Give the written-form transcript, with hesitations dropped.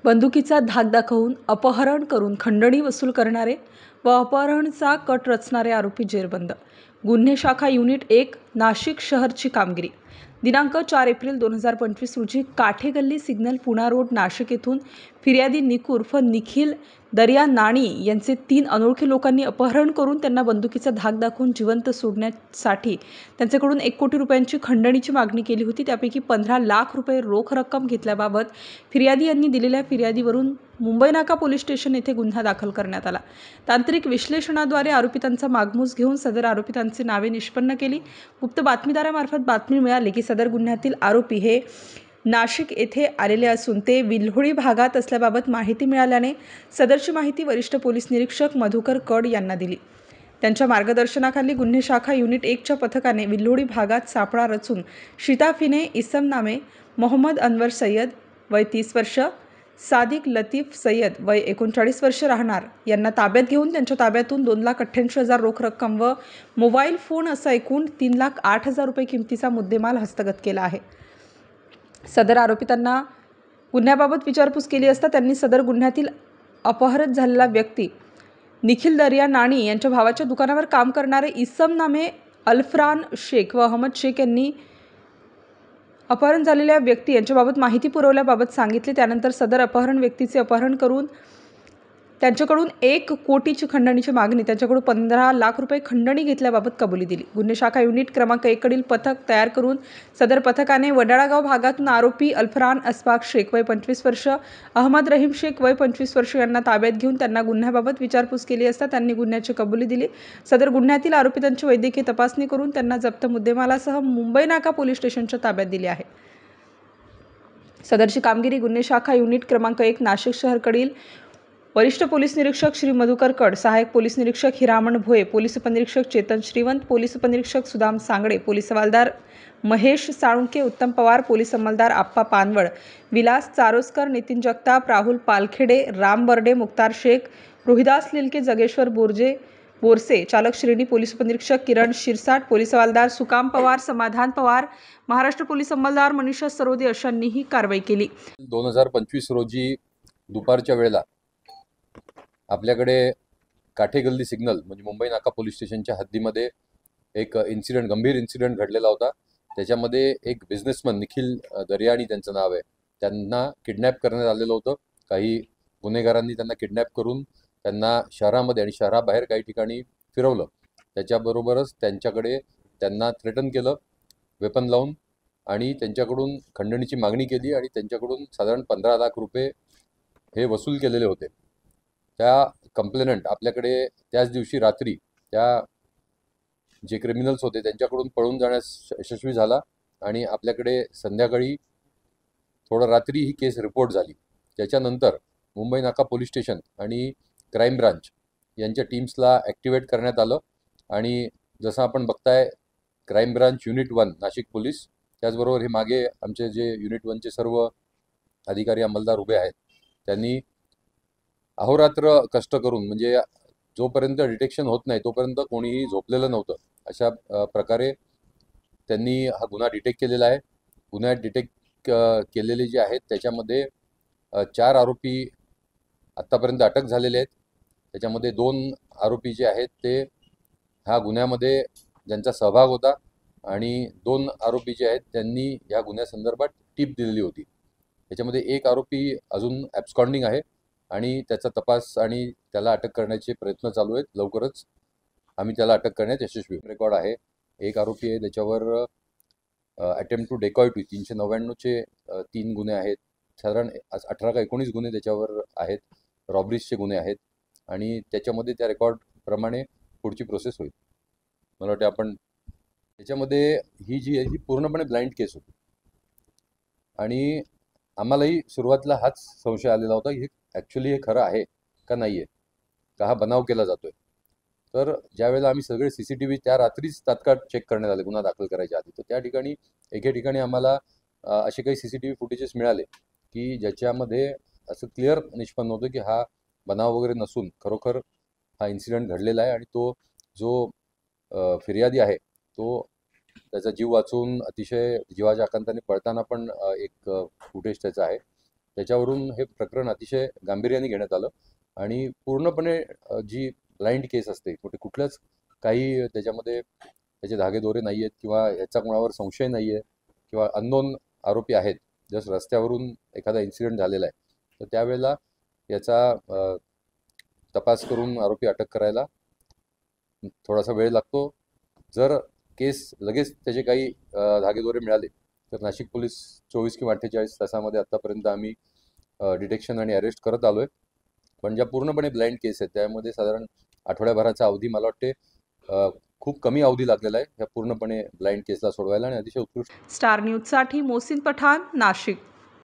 बंदुकीचा धाक दाखवून अपहरण करून खंडणी वसूल करणारे व अपहरणचा कट रचणारे आरोपी जेरबंद. गुन्हे शाखा युनिट 1 नाशिक शहरची कामगिरी. दिनांक 4 एप्रिल 2025 रोजी काठेगल्ली सिग्नल पुणा रोड नाशिक येथून फिर्यादी निकूर व निखिल दर्या नाणी यांचे 3 अनोळखी लोकांनी अपहरण करून त्यांना बंदुकीचा धाक दाखवून जिवंत सोडण्यासाठी त्यांच्याकडून 1 कोटी रुपयांची खंडणीची मागणी केली होती. त्यापैकी 15 लाख रुपये रोख रक्कम घेतल्याबाबत फिर्यादी यांनी दिलेल्या फिर्यादीवरून मुंबई नाका पोलीस स्टेशन येथे गुन्हा दाखल करण्यात आला. तांत्रिक विश्लेषणाद्वारे आरोपितांचा मागमूस घेऊन सदर आरोपितांची नावे निष्पन्न केली. गुप्त बातमीदारामार्फत बातमी मिळाली की सदर गुन्ह्यातील आरोपी हे नाशिक येथे आलेले असून ते विल्होळी भागात असल्याबाबत माहिती मिळाल्याने सदरची माहिती वरिष्ठ पोलीस निरीक्षक मधुकर कड यांना दिली. त्यांच्या मार्गदर्शनाखाली गुन्हे शाखा युनिट 1च्या पथकाने विल्होळी भागात सापळा रचून शिताफीने इसम नामे मोहम्मद अनवर सय्यद वय 30 वर्ष, सादिक लतीफ सय्यद वय 39 वर्ष राहणार यांना ताब्यात घेऊन त्यांच्या ताब्यातून 2,88,000 रोख रक्कम व मोबाईल फोन असा एकूण 3,08,000 रुपये किमतीचा मुद्देमाल हस्तगत केला आहे. सदर आरोपितांना गुन्ह्याबाबत विचारपूस केली असता त्यांनी सदर गुन्ह्यातील अपहरण झालेला व्यक्ती निखिल दर्या नाणी यांच्या भावाच्या दुकानावर काम करणारे इसम नामे अल्फरान शेख व अहमद शेख यांनी अपहरण झालेल्या व्यक्ती यांच्याबाबत माहिती पुरवल्याबाबत सांगितले. त्यानंतर सदर अपहरण व्यक्तीचे अपहरण करून त्यांच्याकडून 1 कोटीची खंडणीची मागणी, त्यांच्याकडून 15 लाख रुपये खंडणी घेतल्याबाबत कबुली दिली. गुन्हे शाखा युनिट क्रमांक 1 कडील पथक तयार करून सदर पथकाने वडाळागाव भागातून आरोपी अल्फरान अस्बाक शेख वय 25 वर्ष, अहमद रहीम शेख वय 25 वर्ष यांना ताब्यात घेऊन त्यांना गुन्ह्याबाबत विचारपूस केली असता त्यांनी गुन्ह्याची कबुली दिली. सदर गुन्ह्यातील आरोपितांची वैद्यकीय तपासणी करून त्यांना जप्त मुद्देमालासह मुंबई नाका पोलीस स्टेशनच्या ताब्यात दिले आहे. सदरची कामगिरी गुन्हे शाखा युनिट क्रमांक 1 नाशिक शहरकडील वरिष्ठ पोलीस निरीक्षक श्री मधुकर कड, सहाय्यक पोलीस निरीक्षक हिरामण भोये, पोलीस उपनिरीक्षक चेतन श्रीवंत, पोलीस उपनिरीक्षक सुदाम सांगडे, पोलीस हवालदार महेश साळुंके, उत्तम पवार, पोलीस अंमलदार आप्पा पानवड, विलास चारोस्कर, नितीन जगताप, राहुल पालखेडे, राम बर्डे, मुक्तार शेख, रोहिदास लिलके, जगेश्वर बोरसे, चालक श्रेणी पोलीस उपनिरीक्षक किरण शिरसाट, पोलीस हवालदार सुकाम पवार, समाधान पवार, महाराष्ट्र पोलीस अंमलदार मनीषा सरोदे अशांनीही कारवाई केली. 2025 रोजी दुपारच्या वेळेला आपल्याकडे काठेगल्ली सिग्नल म्हणजे मुंबई नाका पोलीस स्टेशनच्या हद्दीमध्ये एक गंभीर इन्सिडेंट घडलेला होता. त्याच्यामध्ये एक बिझनेसमन निखिल दर्याणी त्यांचं नाव आहे, त्यांना किडनॅप करण्यात आलेलं होतं. काही गुन्हेगारांनी त्यांना किडनॅप करून त्यांना शहरामध्ये आणि शहराबाहेर काही ठिकाणी फिरवलं. त्याच्याबरोबरच त्यांना थ्रेटन केलं वेपन लावून आणि त्यांच्याकडून खंडणीची मागणी केली आणि त्यांच्याकडून साधारण 15 लाख रुपये हे वसूल केलेले होते. त्या कंप्लेनंट आपल्याकडे त्याच दिवशी रात्री त्या जे क्रिमिनल्स होते त्यांच्याकडून पळून जाण्यास यशस्वी झाला आणि आपल्याकडे संध्याकाळी थोडं रात्री ही केस रिपोर्ट झाली. त्याच्यानंतर मुंबई नाका पोलीस स्टेशन आणि क्राईम ब्रांच यांच्या टीम्सला ॲक्टिवेट करण्यात आलं आणि जसं आपण बघताय crime branch unit 1 Nashik police, त्याचबरोबर हे मागे आमचे जे युनिट 1चे सर्व अधिकारी अंमलदार उभे आहेत, त्यांनी अहोरात्र कष्ट करून म्हणजे जोपर्यंत डिटेक्शन होत नाही तोपर्यंत कोणीही झोपलेलं नव्हतं. अशा प्रकारे त्यांनी हा गुन्हा डिटेक्ट केलेला आहे. गुन्ह्यात डिटेक्ट केलेले जे आहेत त्याच्यामध्ये 4 आरोपी आत्तापर्यंत अटक झालेले आहेत. त्याच्यामध्ये 2 आरोपी जे आहेत ते ह्या गुन्ह्यामध्ये ज्यांचा सहभाग होता आणि 2 आरोपी जे आहेत त्यांनी या गुन्ह्यासंदर्भात टीप दिलेली होती. त्याच्यामध्ये 1 आरोपी अजून ॲब्स्कॉन्डिंग आहे आणि त्याचा तपास आणि त्याला अटक करण्याचे प्रयत्न चालू आहेत. लवकरच आम्ही त्याला अटक करण्यात यशस्वी. रेकॉर्ड आहे. 1 आरोपी आहे त्याच्यावर अटेम्प्ट टू डेकॉयटी 399चे 3 गुन्हे आहेत. साधारण 18 का 19 गुन्हे त्याच्यावर आहेत. रॉबरीजचे गुन्हे आहेत आणि त्याच्यामध्ये त्या रेकॉर्डप्रमाणे पुढची प्रोसेस होईल. मला वाटतं आपण त्याच्यामध्ये ही जी आहे ही पूर्णपणे ब्लाइंड केस होती आणि आम्हालाही सुरुवातीला हाच संशय आलेला होता की ॲक्च्युली हे खरं आहे का नाही आहे, का हा बनाव केला जातो आहे. तर ज्यावेळेला आम्ही सगळे CCTV त्या रात्रीच तात्काळ चेक करण्यात आले गुन्हा दाखल करायच्या आधी, तर त्या ठिकाणी एके ठिकाणी आम्हाला असे काही CCTV फुटेजेस मिळाले की ज्याच्यामध्ये असं क्लिअर निष्पन्न होतं की हा बनाव वगैरे नसून खरोखर हा इन्सिडेंट घडलेला आहे आणि तो जो फिर्यादी आहे तो त्याचा जीव वाचवून अतिशय जीवाच्या आकांताने पळताना पण एक फुटेज त्याचा आहे. त्याच्यावरून हे प्रकरण अतिशय गांभीर्याने घेण्यात आलं आणि पूर्णपणे जी ब्लाइंड केस असते, कुठल्याच काही त्याच्यामध्ये त्याचे धागेदोरे नाही आहेत किंवा याचा कोणावर संशय नाही आहे किंवा अननोन आरोपी आहेत. जस्ट रस्त्यावरून एखादा इन्सिडेंट झालेला आहे तर त्यावेळेला याचा तपास करून आरोपी अटक करायला थोडासा वेळ लागतो. जर केस लगेच त्याचे काही धागेदोरे मिळाले तर नाशिक पोलीस 24 किंवा 48 तासामध्ये आत्तापर्यंत आम्ही डिटेक्शन आणि अरेस्ट करत आलो आहे. पण ज्या पूर्णपणे ब्लाइंड केस आहेत त्यामध्ये साधारण आठवड्याभराचा अवधी मला वाटते खूप कमी अवधी लागलेला आहे ह्या पूर्णपणे ब्लाइंड केसला सोडवायला आणि अतिशय उत्कृष्ट. स्टार न्यूजसाठी मोहसिन पठाण, नाशिक.